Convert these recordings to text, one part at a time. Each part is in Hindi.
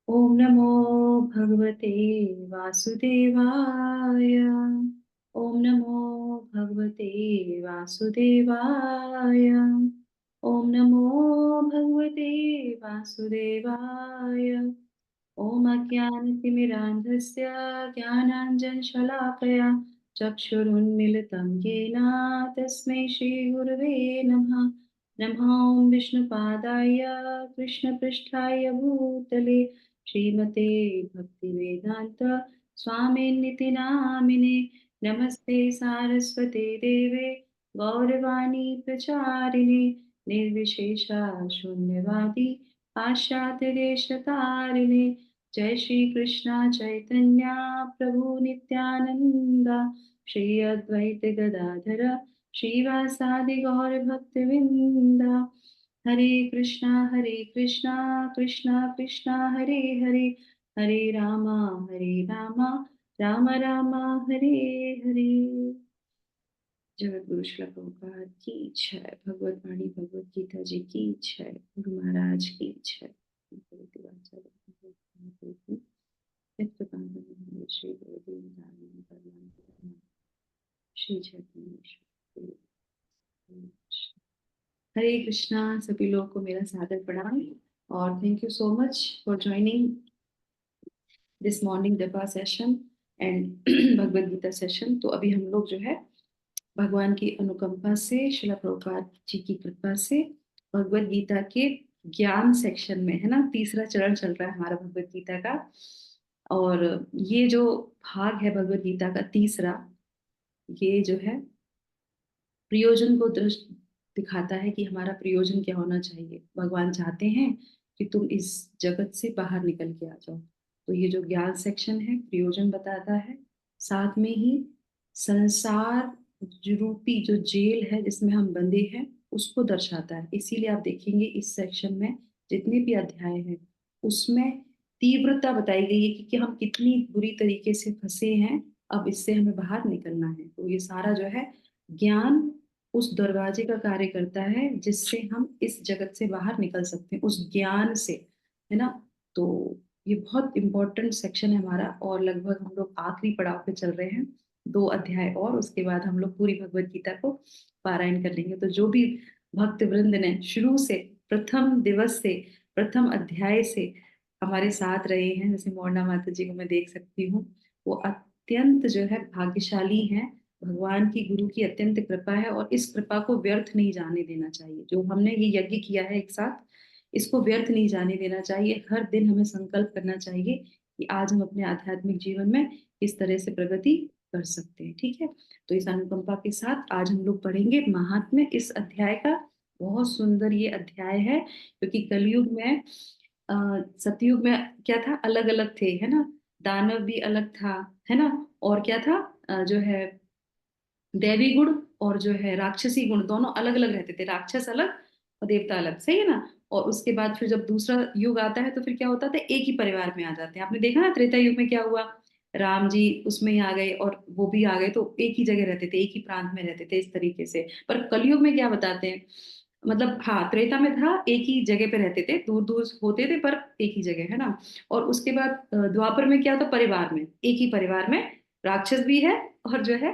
ओम नमो भगवते वासुदेवाय। ओम नमो भगवते वासुदेवाय। ओम नमो भगवते वासुदेवाय। ओम अज्ञानतिमिरान्धस्य ज्ञानाञ्जनशलाकया चक्षुरुन्मीलितं येन तस्मै श्रीगुरवे नमः। नमः ॐ विष्णुपादाय कृष्णपृष्ठाय भूतले श्रीमते भक्तिवेदान्त स्वामिनिति नामिने। नमस्ते सारस्वते देवे गौरवाणी प्रचारिणे निर्विशेषा शून्यवादी पाश्चात्यदेशतारिणे। जय श्री कृष्णा चैतन्य प्रभु नित्यानंदा श्री अद्वैत गदाधर श्रीवासादि गौर भक्तविंदा। हरे कृष्णा कृष्णा कृष्णा हरे हरे, हरे रामा राम राम हरे हरे। जगत गुरु श्रील प्रभुपाद की जय। भगवत वाणी भगवत गीता जी की जय। गुरु महाराज की जय। श्री श्री चैतन्य। हरे कृष्णा। सभी लोगों को मेरा सादर प्रणाम और thank you so much for joining this morning japa session and Bhagavad Gita session. तो अभी हम लोग जो है भगवान की अनुकंपा से, शिला प्रभुपाद जी की कृपा से भगवद गीता के ज्ञान सेक्शन में है ना, तीसरा चरण चल रहा है हमारा भगवद गीता का। और ये जो भाग है भगवद गीता का तीसरा, ये जो है प्रयोजन को दृष्ट दिखाता है कि हमारा प्रयोजन क्या होना चाहिए। भगवान चाहते हैं कि तुम इस जगत से बाहर निकल के आ जाओ। तो ये जो ज्ञान सेक्शन है प्रयोजन बताता है, साथ में ही संसार रूपी जो जेल है जिसमें हम बंधे हैं उसको दर्शाता है। इसीलिए आप देखेंगे इस सेक्शन में जितने भी अध्याय हैं उसमें तीव्रता बताई गई है कि हम कितनी बुरी तरीके से फंसे हैं, अब इससे हमें बाहर निकलना है। तो ये सारा जो है ज्ञान उस दरवाजे का कार्य करता है जिससे हम इस जगत से बाहर निकल सकते हैं, उस ज्ञान से, है ना। तो ये बहुत इंपॉर्टेंट सेक्शन है हमारा और लगभग हम लोग आखिरी पड़ाव पे चल रहे हैं। 2 अध्याय और उसके बाद हम लोग पूरी भगवत गीता को पारायण कर लेंगे। तो जो भी भक्त वृंद ने शुरू से, प्रथम दिवस से, प्रथम अध्याय से हमारे साथ रहे हैं, जैसे मोरना माता जी को मैं देख सकती हूँ, वो अत्यंत जो है भाग्यशाली हैं। भगवान की, गुरु की अत्यंत कृपा है और इस कृपा को व्यर्थ नहीं जाने देना चाहिए। जो हमने ये यज्ञ किया है एक साथ, इसको व्यर्थ नहीं जाने देना चाहिए। हर दिन हमें संकल्प करना चाहिए कि आज हम अपने आध्यात्मिक जीवन में इस तरह से प्रगति कर सकते हैं। ठीक है, तो इस अनुकंपा के साथ आज हम लोग पढ़ेंगे महात्म्य इस अध्याय का। बहुत सुंदर ये अध्याय है क्योंकि कलयुग में, सतयुग में क्या था, अलग अलग थे, है ना। दानव भी अलग था, है ना। और क्या था, जो है दैवी गुण और जो है राक्षसी गुण दोनों अलग अलग रहते थे। राक्षस अलग और देवता अलग, सही है ना। और उसके बाद फिर जब दूसरा युग आता है तो फिर क्या होता था, एक ही परिवार में आ जाते हैं। आपने देखा ना त्रेता युग में क्या हुआ, राम जी उसमें ही आ गए और वो भी आ गए, तो एक ही जगह रहते थे, एक ही प्रांत में रहते थे, इस तरीके से। पर कलयुग में क्या बताते हैं, मतलब हाँ त्रेता में था एक ही जगह पे रहते थे, दूर दूर होते थे पर एक ही जगह, है ना। और उसके बाद द्वापर में क्या था, परिवार में, एक ही परिवार में राक्षस भी है और जो है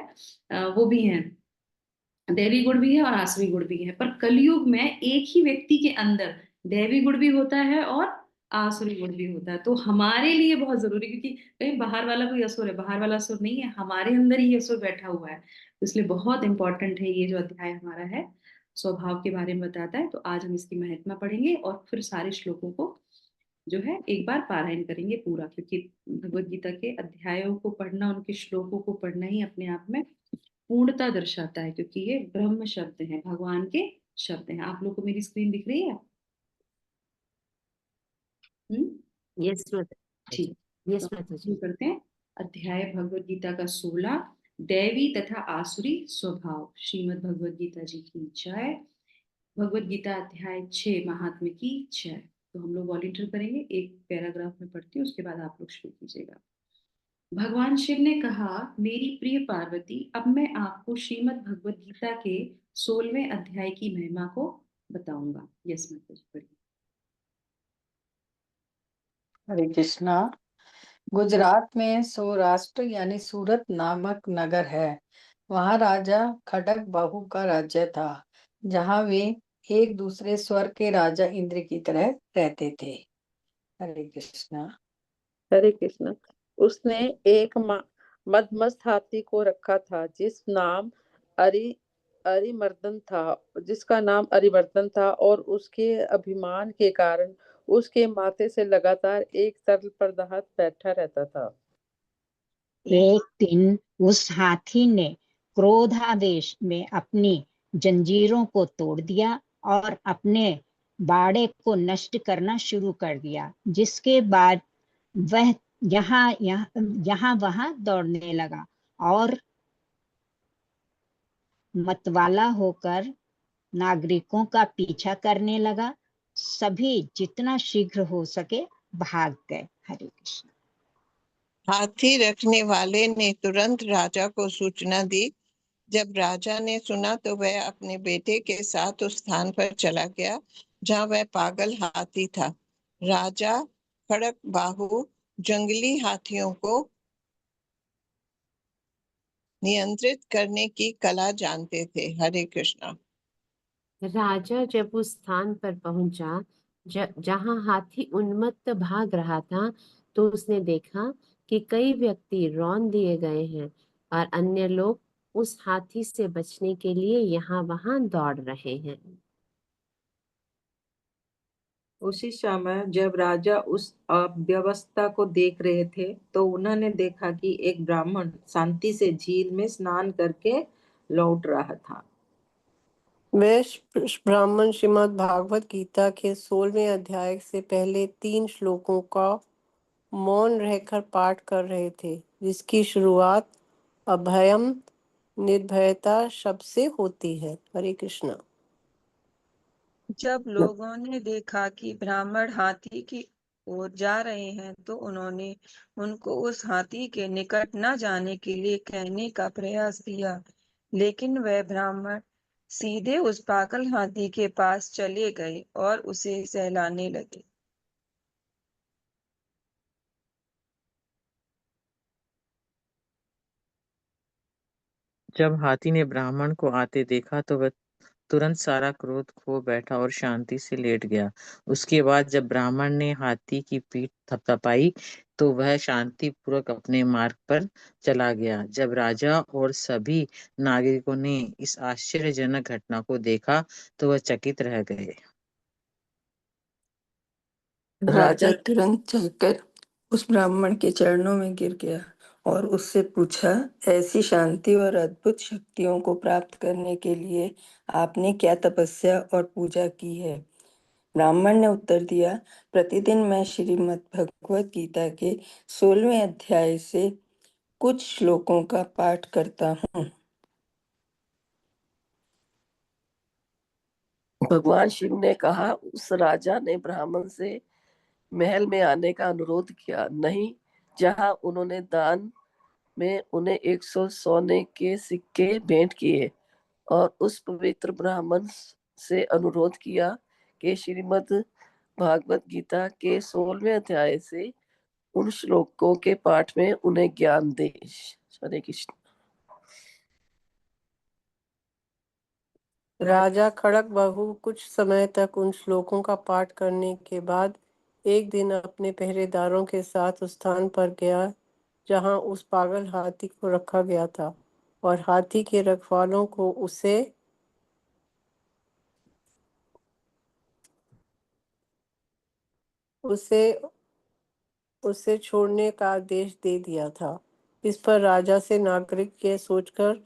वो भी हैं, दैवी गुण भी है और आसुरी गुण भी है। पर कलयुग में एक ही व्यक्ति के अंदर दैवी गुण भी होता है और आसुरी गुण भी होता है। तो हमारे लिए बहुत जरूरी, क्योंकि कहीं बाहर वाला कोई असुर है, बाहर वाला असुर नहीं है, हमारे अंदर ही असुर बैठा हुआ है। तो इसलिए बहुत इंपॉर्टेंट है ये जो अध्याय हमारा है, स्वभाव के बारे में बताता है। तो आज हम इसकी महिमा पढ़ेंगे और फिर सारे श्लोकों को जो है एक बार पारायण करेंगे पूरा, क्योंकि भगवत गीता के अध्यायों को पढ़ना, उनके श्लोकों को पढ़ना ही अपने आप में पूर्णता दर्शाता है, क्योंकि ये ब्रह्म शब्द हैं, भगवान के शब्द हैं। आप लोग को मेरी स्क्रीन दिख रही है? हम्म। यस माता जी। ठीक। तो यस हम माता शुरू जी। करते हैं। अध्याय भगवत गीता का 16, दैवी तथा आसुरी स्वभाव। श्रीमद् भगवत गीता जी की जय। भगवत गीता अध्याय 6 महात्म्य की जय। तो हम लोग वॉलींटियर करेंगे, एक पैराग्राफ में पढ़ती हूँ, उसके बाद आप लोग शुरू कीजिएगा। भगवान शिव ने कहा, मेरी प्रिय पार्वती, अब मैं आपको श्रीमद् भगवत गीता के 16वें अध्याय की महिमा को बताऊंगा। यस माता जी, पढ़िए। हरे कृष्णा। गुजरात में सौराष्ट्र यानी सूरत नामक नगर है। वहाँ राजा खड़क बाहू का राज्य था, जहाँ वे एक दूसरे स्वर्ग के राजा इंद्र की तरह रहते थे। हरे कृष्णा। हरे कृष्ण। उसने एक मदमस्त हाथी को रखा था अरि अरिमर्दन था जिसका नाम अरिमर्दन था, और उसके अभिमान के कारण उसके माथे से लगातार एक तरल पदार्थ बैठा रहता था। एक दिन उस हाथी ने क्रोधावेश में अपनी जंजीरों को तोड़ दिया और अपने बाड़े को नष्ट करना शुरू कर दिया, जिसके बाद वह यहाँ वहां दौड़ने लगा और मतवाला होकर नागरिकों का पीछा करने लगा। सभी जितना शीघ्र हो सके भाग गए। हरे कृष्ण। हाथी रखने वाले ने तुरंत राजा को सूचना दी। जब राजा ने सुना तो वह अपने बेटे के साथ उस स्थान पर चला गया जहाँ वह पागल हाथी था। राजा खड़क बाहु जंगली हाथियों को नियंत्रित करने की कला जानते थे। हरे कृष्णा। राजा जब उस स्थान पर पहुंचा जहां हाथी उन्मत्त भाग रहा था, तो उसने देखा कि कई व्यक्ति रौंद दिए गए हैं और अन्य लोग उस हाथी से बचने के लिए यहाँ वहां दौड़ रहे हैं। उसी समय जब राजा उस अव्यवस्था को देख रहे थे, तो उन्होंने देखा कि एक ब्राह्मण शांति से झील में स्नान करके लौट रहा था। वह ब्राह्मण श्रीमद् भागवत गीता के 16वें अध्याय से पहले 3 श्लोकों का मौन रहकर पाठ कर रहे थे, जिसकी शुरुआत अभयम निर्भयता शब्द से होती है। हरे कृष्णा। जब लोगों ने देखा कि ब्राह्मण हाथी की ओर जा रहे हैं, तो उन्होंने उनको उस हाथी के निकट न जाने के लिए कहने का प्रयास किया, लेकिन वह ब्राह्मण सीधे उस पागल हाथी के पास चले गए और उसे सहलाने लगे। जब हाथी ने ब्राह्मण को आते देखा तो वह तुरंत सारा क्रोध खो बैठा और शांति से लेट गया। उसके बाद जब ब्राह्मण ने हाथी की पीठ थपथपाई तो वह शांति पूर्वक अपने मार्ग पर चला गया। जब राजा और सभी नागरिकों ने इस आश्चर्यजनक घटना को देखा तो वह चकित रह गए। राजा तुरंत चलकर उस ब्राह्मण के चरणों में गिर गया और उससे पूछा, ऐसी शांति और अद्भुत शक्तियों को प्राप्त करने के लिए आपने क्या तपस्या और पूजा की है? ब्राह्मण ने उत्तर दिया, प्रतिदिन मैं श्रीमद् भगवत गीता के 16वें अध्याय से कुछ श्लोकों का पाठ करता हूँ। भगवान शिव ने कहा, उस राजा ने ब्राह्मण से महल में आने का अनुरोध किया, नहीं जहां उन्होंने दान में उन्हें 100 सोने के सिक्के भेंट किए, और उस पवित्र ब्राह्मण से अनुरोध किया कि श्रीमद् भागवत गीता के 16वें अध्याय से उन श्लोकों के पाठ में उन्हें ज्ञान दे। हरे कृष्ण। राजा खड़क बाहु कुछ समय तक उन श्लोकों का पाठ करने के बाद एक दिन अपने पहरेदारों के साथ उस स्थान पर गया जहां उस पागल हाथी को रखा गया था, और हाथी के रखवालों को उसे छोड़ने का आदेश दे दिया था। इस पर राजा से नागरिक ये सोचकर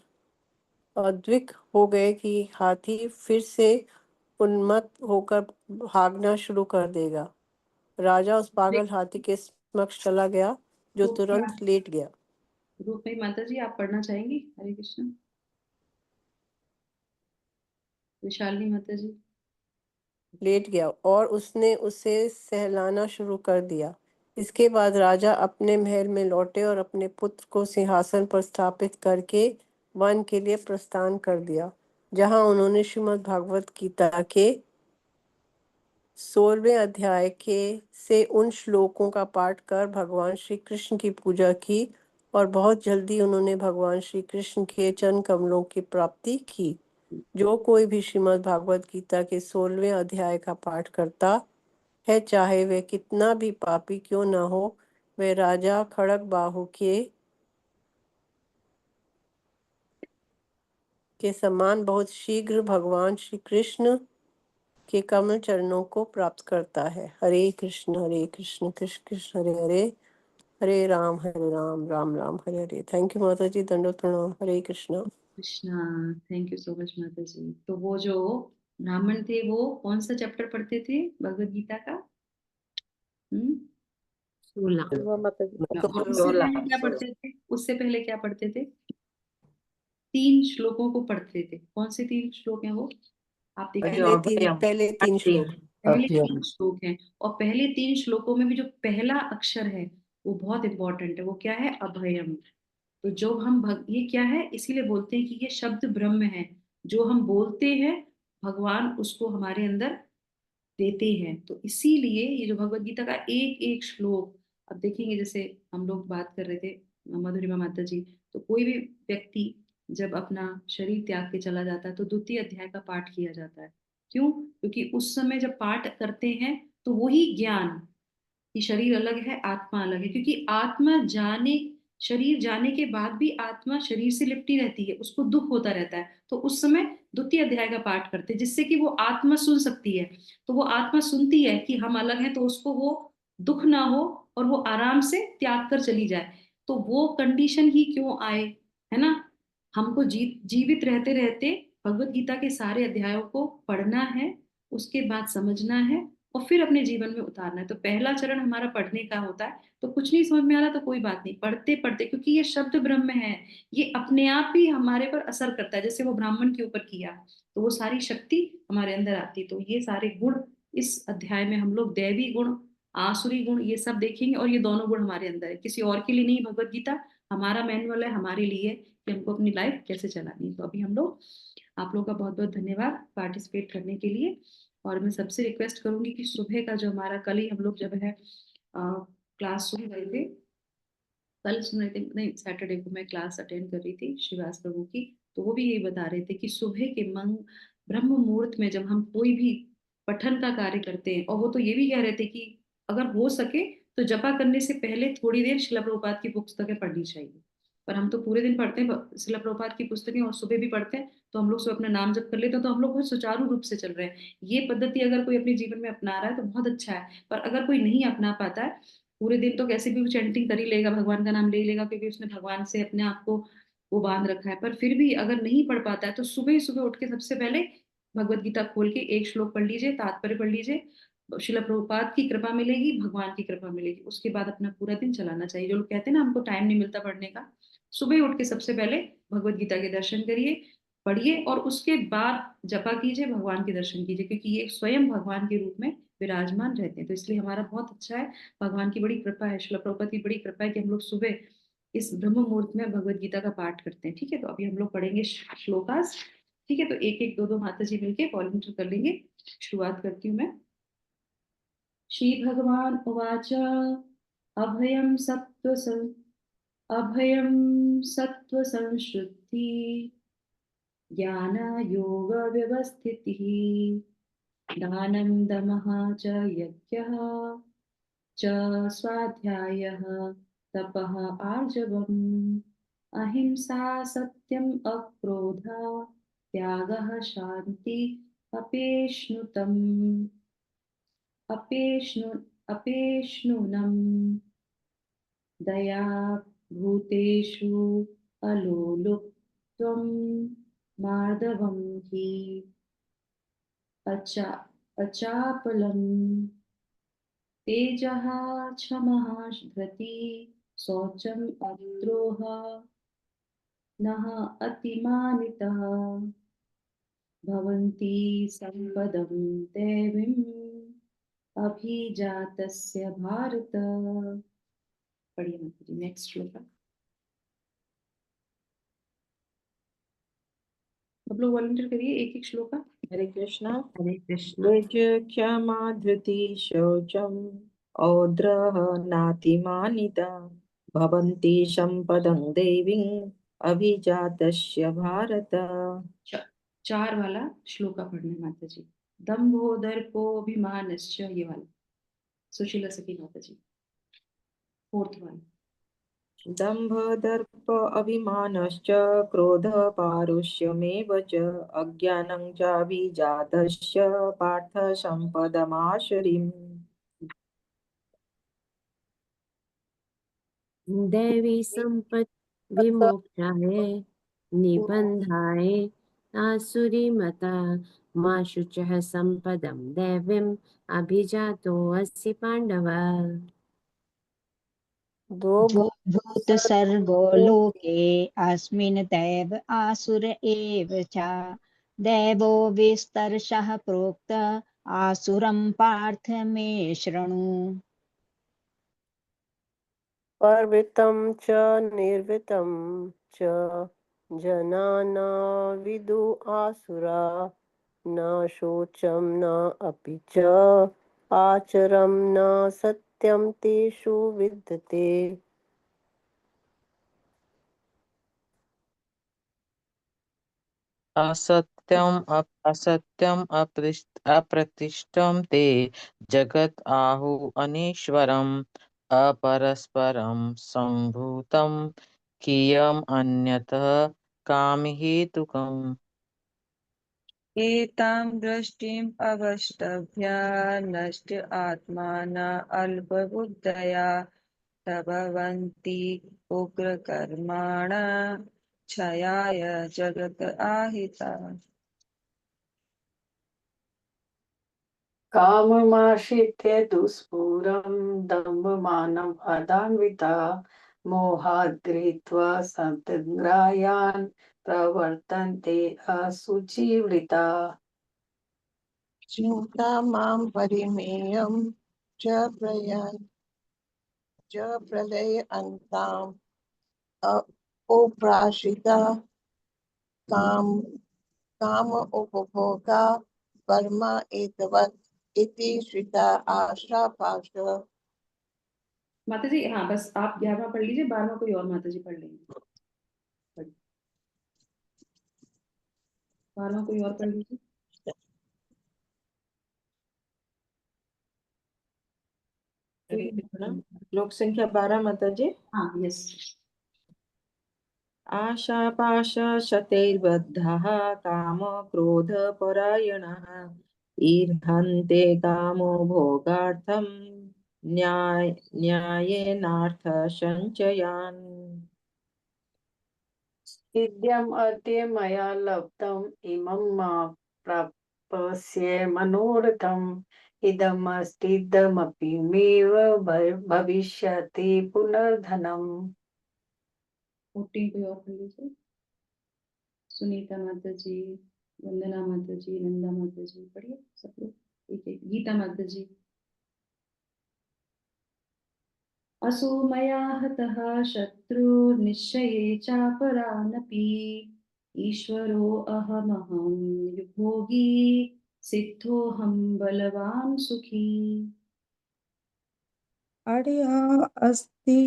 अद्विक हो गए कि हाथी फिर से उन्मत्त होकर भागना शुरू कर देगा। राजा उस पागल हाथी के समक्ष चला गया, जो तुरंत लेट गया। रूपमयी माता जी, आप पढ़ना चाहेंगी? हरे कृष्ण। विशालिनी माता जी। लेट गया और उसने उसे सहलाना शुरू कर दिया। इसके बाद राजा अपने महल में लौटे और अपने पुत्र को सिंहासन पर स्थापित करके वन के लिए प्रस्थान कर दिया, जहां उन्होंने श्रीमद् भागवत गीता के 16वें अध्याय के से उन श्लोकों का पाठ कर भगवान श्री कृष्ण की पूजा की और बहुत जल्दी उन्होंने भगवान श्री कृष्ण के चरण कमलों की प्राप्ति की। जो कोई भी श्रीमद् भागवत गीता के 16वें अध्याय का पाठ करता है, चाहे वे कितना भी पापी क्यों न हो, वे राजा खड़गबाहु के समान बहुत शीघ्र भगवान श्री कृष्ण के कमल चरणों को प्राप्त करता है। हरे कृष्ण कृष्ण कृष्ण हरे हरे, हरे राम राम राम हरे हरे। थैंक यू माता जी, दंडवत प्रणाम। Hare Krishna. Krishna, thank you so much माता जी। तो वो जो ब्राह्मण थे वो कौन सा चैप्टर पढ़ते थे भगवत गीता का? 16। माता जी। और उससे पहले क्या पढ़ते थे? उससे पहले क्या पढ़ते थे? 3 श्लोकों को पढ़ते थे। कौन से 3 श्लोक हैं वो? आप देखिए, पहले तीन श्लोक पहले 3 श्लोक हैं और पहले 3 श्लोकों में भी जो पहला अक्षर है वो बहुत इंपॉर्टेंट है। वो क्या है? अभयम। तो जो हम ये क्या है, इसीलिए बोलते हैं कि ये शब्द ब्रह्म है। जो हम बोलते हैं भगवान उसको हमारे अंदर देते हैं। तो इसीलिए ये जो भगवत गीता का एक एक श्लोक, अब देखेंगे जैसे हम लोग बात कर रहे थे मधुरिमा माता जी, तो कोई भी व्यक्ति जब अपना शरीर त्याग के चला जाता है तो द्वितीय अध्याय का पाठ किया जाता है। क्यों? क्योंकि उस समय जब पाठ करते हैं तो वही ज्ञान कि शरीर अलग है, आत्मा अलग है। क्योंकि आत्मा जाने शरीर जाने के बाद भी आत्मा शरीर से लिपटी रहती है, उसको दुख होता रहता है। तो उस समय द्वितीय अध्याय का पाठ करते हैं जिससे कि वो आत्मा सुन सकती है। तो वो आत्मा सुनती है कि हम अलग हैं, तो उसको वो दुख ना हो और वो आराम से त्याग कर चली जाए। तो वो कंडीशन ही क्यों आए, है ना? हमको जीवित रहते रहते भगवत गीता के सारे अध्यायों को पढ़ना है, उसके बाद समझना है और फिर अपने जीवन में उतारना है। तो पहला चरण हमारा पढ़ने का होता है। तो कुछ नहीं समझ में आ रहा तो कोई बात नहीं, पढ़ते पढ़ते, क्योंकि ये शब्द ब्रह्म है, ये अपने आप ही हमारे पर असर करता है। जैसे वो ब्राह्मण के ऊपर किया तो वो सारी शक्ति हमारे अंदर आती। तो ये सारे गुण इस अध्याय में हम लोग दैवी गुण, आसुरी गुण, ये सब देखेंगे। और ये दोनों गुण हमारे अंदर है, किसी और के लिए नहीं। भगवत गीता हमारा मैनुअल है, हमारे लिए कि हमको अपनी लाइफ कैसे चलानी है। तो अभी हम लोग, आप लोगों का बहुत बहुत धन्यवाद पार्टिसिपेट करने के लिए। और मैं सबसे रिक्वेस्ट करूंगी कि सुबह का जो हमारा, कल ही हम लोग जब है क्लास सुन रहे थे, कल सुन रहे थे नहीं, सैटरडे को मैं क्लास अटेंड कर रही थी श्रीवास प्रभु की। तो वो भी यही बता रहे थे कि सुबह के ब्रह्म मुहूर्त में जब हम कोई भी पठन का कार्य करते हैं, और वो तो ये भी कह रहे थे कि अगर हो सके तो जपा करने से पहले थोड़ी देर शिला प्रभुपाद की पुस्तकें पढ़नी चाहिए। पर हम तो पूरे दिन पढ़ते हैं शिला प्रभुपाद की पुस्तकें और सुबह भी पढ़ते हैं। तो हम लोग सुबह अपना नाम जप कर लेते हैं, तो हम लोग बहुत सुचारू रूप से चल रहे हैं। ये पद्धति अगर कोई अपने जीवन में अपना रहा है तो बहुत अच्छा है। पर अगर कोई नहीं अपना पाता है, पूरे दिन तो कैसे भी वो चैंटिंग कर ही लेगा, भगवान का नाम ले ही लेगा, क्योंकि उसने भगवान से अपने आप को वो बांध रखा है। पर फिर भी अगर नहीं पढ़ पाता है तो सुबह ही सुबह उठ के सबसे पहले भगवत गीता खोल के एक श्लोक पढ़ लीजिए, तात्पर्य पढ़ लीजिए, शिला प्रभुपाद की कृपा मिलेगी, भगवान की कृपा मिलेगी। उसके बाद अपना पूरा दिन चलाना चाहिए। जो लोग कहते हैं ना हमको टाइम नहीं मिलता पढ़ने का, सुबह उठ के सबसे पहले भगवत गीता के दर्शन करिए, पढ़िए और उसके बाद जपा कीजिए, भगवान के दर्शन कीजिए, क्योंकि ये स्वयं भगवान के रूप में विराजमान रहते हैं। तो इसलिए हमारा बहुत अच्छा है, भगवान की बड़ी कृपा है, शिला प्रभुपाद की बड़ी कृपा है कि हम लोग सुबह इस ब्रह्म मुहूर्त में भगवत गीता का पाठ करते हैं। ठीक है, तो अभी हम लोग पढ़ेंगे श्लोकास। ठीक है, तो एक एक दो दो माता जी मिलके वॉलंटियर कर लेंगे। शुरुआत करती हूँ मैं। श्री भगवान उवाच अभयम अभयम सत्व संशुद्धि ज्ञान योग व्यवस्थितिः दानं दमः च यज्ञः च स्वाध्यायः तपः आर्जवम् अहिंसा सत्यम् अक्रोधः त्यागः शान्ति अपेष्णुतम् अपेष्णुनम् दया भूतेषु अलोलुप्त्वं मार्दवम् हि अचापलम् तेजः क्षमः धृतिः शौचम् अद्रोहः नः अतिमानितः भवन्ति सम्पदं दैवीम् अभिजातस्य भारत। पढ़िए माता जी नेक्स्ट श्लोक। आप लोग वॉलंटियर करिए एक एक श्लोक का। हरे कृष्णा। हरे कृष्ण। निज क्षमा धृति शौचम औद्रः नातिमानिता भवन्ति सम्पदं देवीं अभिजातस्य भारत। चार वाला श्लोका पढ़ना माता जी। दम्भो दर्पोऽभिमानश्च, ये वाला सुशीला सखी माता जी, फोर्थ वाला। दम्भ दर्प अभिमानश्च क्रोध पारुष्यमेव च अज्ञानं चाभिजातस्य पार्थ सम्पदमाशुरीम्। दैवी संपत् विमोक्षाय निबन्धाय आसुरीमता मा शुचः सम्पदं दैवीम् अभिजातोऽसि पाण्डव। दो भूत सर्गो लोके अस्मिन् दैव आसुर एव च दैवो विस्तरशः प्रोक्त आसुरं पार्थ मे शृणु। परवृत्तं च निर्वृत्तं च जना न विदु आसुरा न शोचं न अपि च आचरं न सत्यं तेषु विद्यते। असत्यम अप्रतिष्ठम ते जगत आहु अनीश्वरम अपरस्परम संभूतम कियम अन्यतः कामहेतुकम्। एतां दृष्टिम् अवष्टभ्य नष्ट आत्माना अल्पबुद्धया प्रभवन्ति उग्रकर्माणा क्षयाय जगत आहिता। काममाश्रित्य दुष्पूरं दम्भमानम् अदान्विता मोहात् गृहीत्वा सन्तग्रायान् प्रवर्तन्ते असुचिवृता। चिन्ता मां परिमेयं च प्रलय अन्ताम् उप्राशिता काम काम उपभोगा वर्मा एतवत् इति श्रिता आशा पाश। माता जी हाँ, बस आप 11वां पढ़ लीजिए, 12वां कोई और माता जी पढ़ लेंगे। 12वां कोई और पढ़ लीजिए। श्लोक संख्या 12 माता जी। हाँ, यस। आशापाशशतैर्बद्धः काम क्रोध परायणः ईर्हन्ते कामो भोगार्थं न्यायेनार्थ संचयान्। सिद्ध्यम् अर्थे मया लब्धम् इमं मा प्राप्स्ये मनोरथम् इदमस्तीदमपि मेव भविष्यति पुनर्धनम्। 14 कोई और पढ़ लीजिए। सुनीता माता जी, वंदना माता जी, नंदा माता जी, पढ़िए सब लोग एक एक। गीता माता जी। असो मया हतः शत्रुर्निश्चये चापरानपि ईश्वरो अहमहं भोगी सिद्धोऽहं बलवान् सुखी। अड़या अस्ति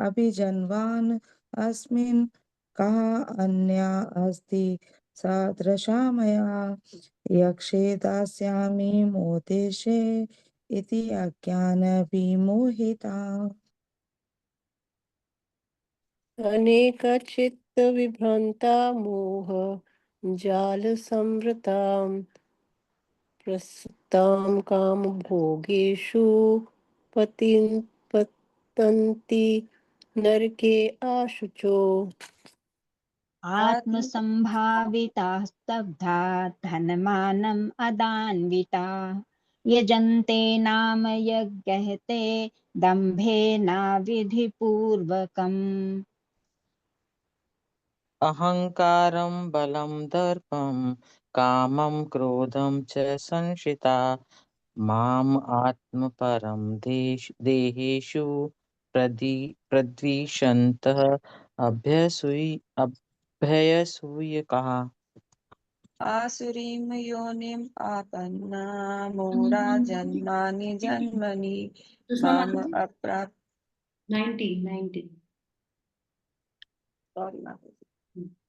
अभिजन्वान् अस्मिन् कः अन्या अस्ति सदृशा मया यक्षे दास्यामि मोदेशे इति अज्ञानविमोहिता। अनेकचित्तविभ्रान्ता मोह जालसंवृतां प्रसक्तां कामभोगेषु पतन्ति नरके आशुचो। आत्मसम्भाविताः स्तब्धा धनमानम् अदान्विता यजन्ते नाम यज्ञहते दम्भेनाविधिपूर्वकम्। अहंकारं बलं दर्पं कामं क्रोधं च संश्रिता माम् आत्मपरं देहेषु प्रद्विषन्तः अभ्यसूय कहा। आसुरीं योनिम् आपन्ना मूढा जन्मानि जन्मनि सुषमा माम माता जी अप्राप्य 90 सॉरी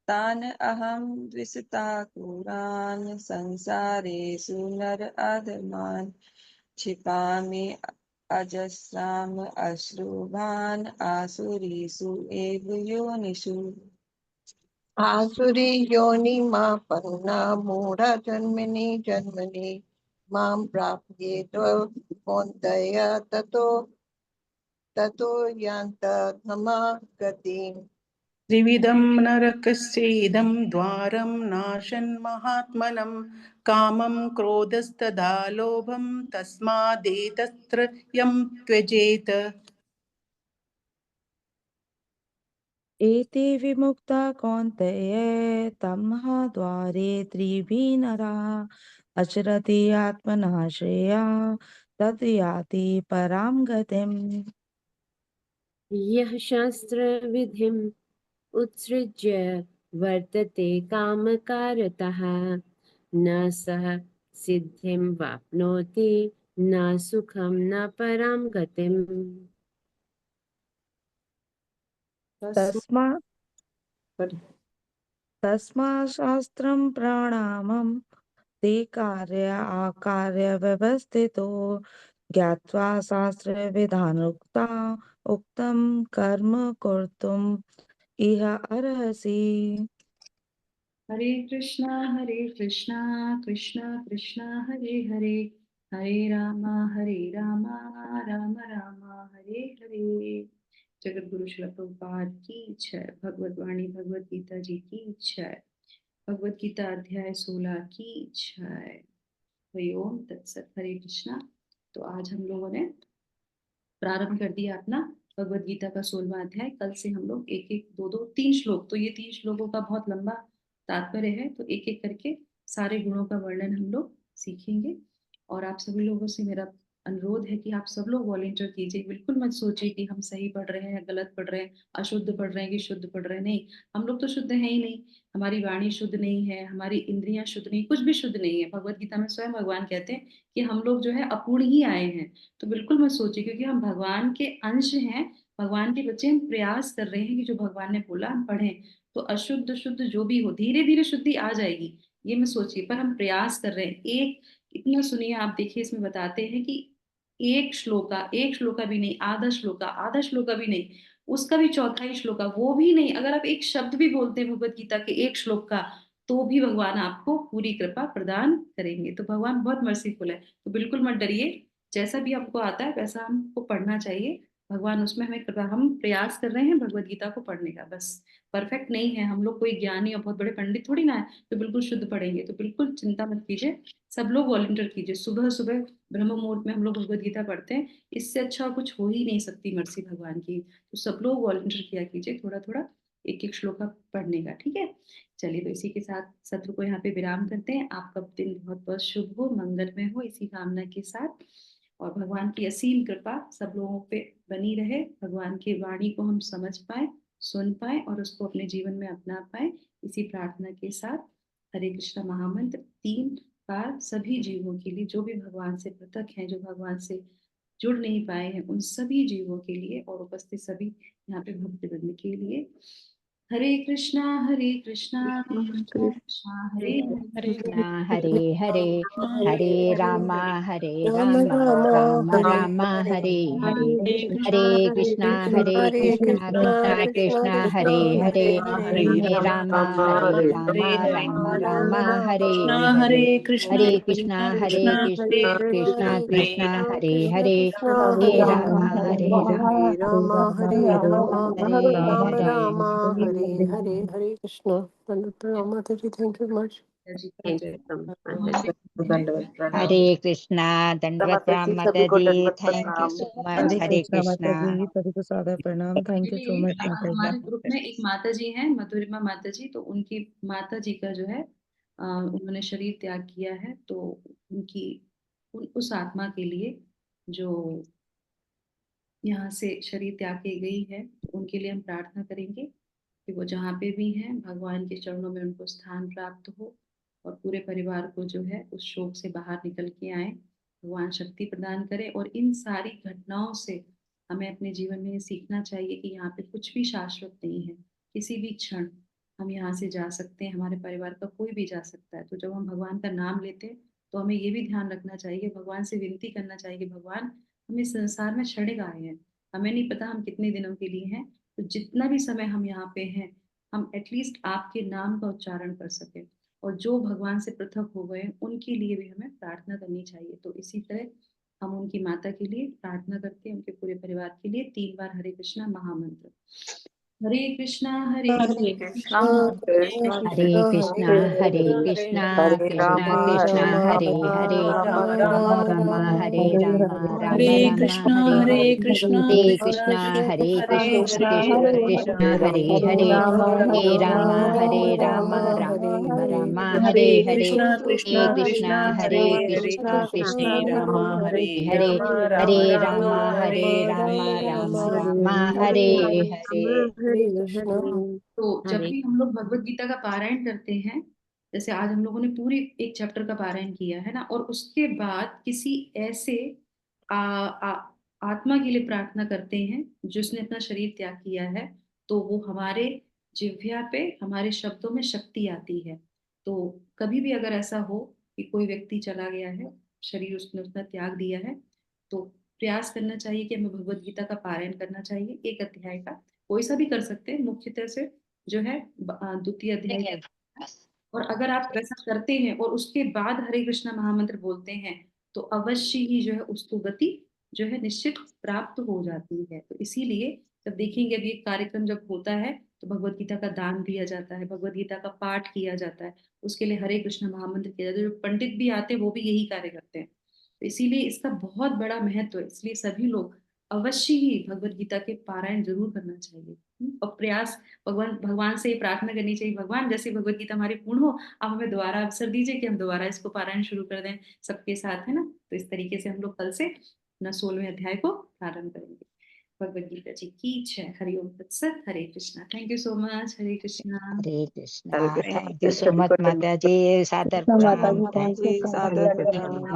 तान अहं द्विषताकुरान् संसारेषु नर अधमान् क्षिपामि अजस्राम अश्रुभान् आसुरीषु एव योनिषु। आसुरी योनिमापन्ना मूढा जन्मनि जन्मनि मां प्राप्येत कौन्तेय ततो यान्तधमागतिम्। त्रिविधं नरकस्येदं द्वारं नाशन्महात्मनं कामं क्रोधस्तथा लोभं तस्मादेतत्त्रयं त्यजेत। एते विमुक्ता कौन्तेय तमः द्वारे त्रिभिः नरः अचरति आत्मनाश्रया तत् याति परां गतिम्। यः शास्त्रविधिम् उत्सृज्य वर्तते कामकारतः न सः सिद्धिं वाप्नोति न सुखं न परां गतिम्। तस्मात् शास्त्रं प्रणामं ते कार्य आकार्य व्यवस्थितो ज्ञात्वा शास्त्रविधानोक्ता उक्तं कर्म कर्तुम् इह अर्हसि। हरे कृष्णा कृष्ण कृष्ण हरे हरे हरे राम राम राम हरे हरे। जगत गुरु श्रील प्रभुपाद की जय। भगवत वाणी भगवत गीता जी की जय। भगवत गीता अध्याय 16 की जय। हरि ओम तत्सत। हरे कृष्णा। तो आज हम लोगों ने प्रारंभ कर दिया अपना भगवत गीता का 16वां अध्याय। कल से हम लोग एक एक दो दो 3 श्लोक, तो ये 3 श्लोकों का बहुत लंबा तात्पर्य है, तो एक एक करके सारे गुणों का वर्णन हम लोग सीखेंगे। और आप सभी लोगों से मेरा अनुरोध है कि आप सब लोग वॉलेंटियर कीजिए। बिल्कुल मत सोचिए कि हम सही पढ़ रहे हैं या गलत पढ़ रहे हैं, अशुद्ध पढ़ रहे हैं कि शुद्ध पढ़ रहे हैं। नहीं, हम लोग तो शुद्ध है ही नहीं। हमारी वाणी शुद्ध नहीं है, हमारी इंद्रियां शुद्ध नहीं, कुछ भी शुद्ध नहीं है। भगवत गीता में स्वयं भगवान कहते हैं कि हम लोग जो है अपूर्ण ही आए हैं। तो बिल्कुल मत सोचिए, क्योंकि हम भगवान के अंश हैं, भगवान के बच्चे। हम प्रयास कर रहे हैं कि जो भगवान ने बोला हम पढ़ें। तो अशुद्ध शुद्ध जो भी हो, धीरे धीरे शुद्धि आ जाएगी, ये मत सोचिए। पर हम प्रयास कर रहे हैं। एक इतना सुनिए, आप देखिए, इसमें बताते हैं कि एक श्लोका भी नहीं, आधा श्लोका भी नहीं, उसका भी चौथाई श्लोका वो भी नहीं, अगर आप एक शब्द भी बोलते हैं भगवत गीता के एक श्लोक का, तो भी भगवान आपको पूरी कृपा प्रदान करेंगे। तो भगवान बहुत मर्सीफुल है। तो बिल्कुल मत डरिए, जैसा भी आपको आता है वैसा हमको पढ़ना चाहिए। भगवान उसमें हमें कृपा, हम प्रयास कर रहे हैं भगवत गीता को पढ़ने का, बस। परफेक्ट नहीं है हम लोग, कोई ज्ञानी और बहुत बड़े पंडित थोड़ी ना है तो बिल्कुल शुद्ध पढ़ेंगे। तो बिल्कुल चिंता मत कीजिए, सब लोग वॉलंटियर कीजिए। सुबह सुबह ब्रह्म मुहूर्त में हम लोग भगवत गीता पढ़ते हैं, इससे अच्छा कुछ हो ही नहीं सकती मर्सी भगवान की। तो सब लोग वॉलंटियर किया कीजिए, थोड़ा थोड़ा एक एक श्लोक पढ़ने का, ठीक है। चलिए, तो इसी के साथ सत्र को यहाँ पे विराम करते हैं। आपका दिन बहुत बहुत शुभ हो, मंगलमय हो, इसी कामना के साथ। और भगवान की असीम कृपा सब लोगों पे बनी रहे। भगवान की वाणी को हम समझ पाए, सुन पाए और उसको अपने जीवन में अपना पाए, इसी प्रार्थना के साथ हरे कृष्णा महामंत्र 3 बार सभी जीवों के लिए, जो भी भगवान से पृथक हैं, जो भगवान से जुड़ नहीं पाए हैं, उन सभी जीवों के लिए और उपस्थित सभी यहाँ पे भक्तवृंद के लिए। हरे कृष्णा कृष्णा कृष्णा हरे हरे, कृष्णा हरे हरे हरे रामा हरे राम रामा राम राम हरे राम हरे हरे हरे हरे कृष्णा हरे कृष्णा कृष्णा कृष्णा कृष्णा कृष्णा कृष्णा हरे हरे हरे हरे हरे रामा राम राम हरे हरे हरे कृष्णा कृष्णा कृष्णा कृष्णा हरे हरे कृष्णा हे हरे रामा हरे राम हरे रामा हरे रामा हरे राम हरे रामा हरे हरे। हरे कृष्णा। राम माता जी, थैंक यू मच। जी का थैंक जय। यू सो तो मच। दंडवत प्रणाम। हरे कृष्णा दंडवत माता राम जी माता सभी को जी, दंडवत थैंक यू प्रणाम। सो मच। हरे हरे कृष्णा माता कृष्णा। जी, सभी को सादर प्रणाम। Thank you so actually much माता जी। हमारे ग्रुप में एक माता जी हैं, मधुरिमा माता जी। तो उनकी माता जी का जो है उन्होंने शरीर त्याग किया है। तो उनकी उस आत्मा के लिए जो यहाँ से शरीर त्याग के गई है, तो उनके लिए हम प्रार्थना करेंगे। कि वो जहाँ पे भी हैं भगवान के चरणों में उनको स्थान प्राप्त हो और पूरे परिवार को जो है उस शोक से बाहर निकल के आए। भगवान शक्ति प्रदान करे। और इन सारी घटनाओं से हमें अपने जीवन में ये सीखना चाहिए कि यहाँ पे कुछ भी शाश्वत नहीं है। किसी भी क्षण हम यहाँ से जा सकते हैं, हमारे परिवार का कोई भी जा सकता है। तो जब हम भगवान का नाम लेते हैं तो हमें ये भी ध्यान रखना चाहिए, भगवान से विनती करना चाहिए कि भगवान हम इस संसार में क्षणिक आए हैं, हमें नहीं पता हम कितने दिनों के लिए हैं। तो जितना भी समय हम यहाँ पे हैं हम एटलीस्ट आपके नाम का उच्चारण कर सकें। और जो भगवान से पृथक हो गए उनके लिए भी हमें प्रार्थना करनी चाहिए। तो इसी तरह हम उनकी माता के लिए प्रार्थना करते हैं, उनके पूरे परिवार के लिए 3 बार हरे कृष्णा महामंत्र। हरे कृष्णा हरे हरे कृष्णा कृष्णा हरे कृष्णा हरे कृष्णा हरे कृष्णा राम कृष्णा हरे हरे हरे राम राम राम राम हरे राम राम हरे राम कृष्णा हरे हरे हरे कृष्णा हरे कृष्णा कृष्णा कृष्णा हरे हरे कृष्णा हरे कृष्णा हरे हरे हरे हरे राम राम राम राम राम राम हरे हरे हरे कृष्णा हे कृष्णा कृष्णा कृष्णा हरे हरे कृष्णा हरे कृष्णा राम हरे राम हरे राम हरे राम राम राम हरे हरे। हरे कृष्णा तो जब हरे भी हम लोग भगवत गीता का पारायण करते हैं, जैसे आज हम लोगों ने पूरी एक चैप्टर का पारायण किया है ना, और उसके बाद किसी ऐसे आत्मा के लिए प्रार्थना करते हैं जिसने अपना शरीर त्याग किया है, तो वो हमारे जिह्वा पे हमारे शब्दों में शक्ति आती है। तो कभी भी अगर ऐसा हो कि कोई व्यक्ति चला गया है, शरीर उसने उसका त्याग दिया है, तो प्रयास करना चाहिए कि हमें भगवत गीता का पारायण करना चाहिए, एक अध्याय का, कोई सा भी कर सकते हैं, मुख्यतः से जो है द्वितीय अध्याय का। और अगर आप वैसा करते हैं और उसके बाद हरे कृष्णा महामंत्र बोलते हैं तो अवश्य ही जो है उसको गति जो है निश्चित प्राप्त हो जाती है। तो इसीलिए जब देखेंगे अभी एक कार्यक्रम जब होता है तो भगवत गीता का दान दिया जाता है, भगवत गीता का पाठ किया जाता है, उसके लिए हरे कृष्ण महामंत्र किया जाता है। जो पंडित भी आते हैं वो भी यही कार्य करते हैं। तो इसीलिए इसका बहुत बड़ा महत्व है, इसलिए सभी लोग अवश्य ही भगवत गीता के पारायण जरूर करना चाहिए। और प्रयास भगवान से ये प्रार्थना करनी चाहिए, भगवान जैसे भगवत गीता हमारी पूर्ण हो, आप हमें दोबारा अवसर दीजिए कि हम दोबारा इसको पारायण शुरू कर दें सबके साथ, है ना। तो इस तरीके से हम लोग कल से अपना 16वें अध्याय को प्रारंभ करेंगे। भगवत गीता जी की जय। हरिओम तत्सत। Hare Krishna. Thank you so much. Hare Krishna. Hare Krishna. Thank you Krishna. So much माता जी, सादर माता प्रणाम। जी, थैंक थैंक यू, यू सादर वेरी प्रणाम। मच।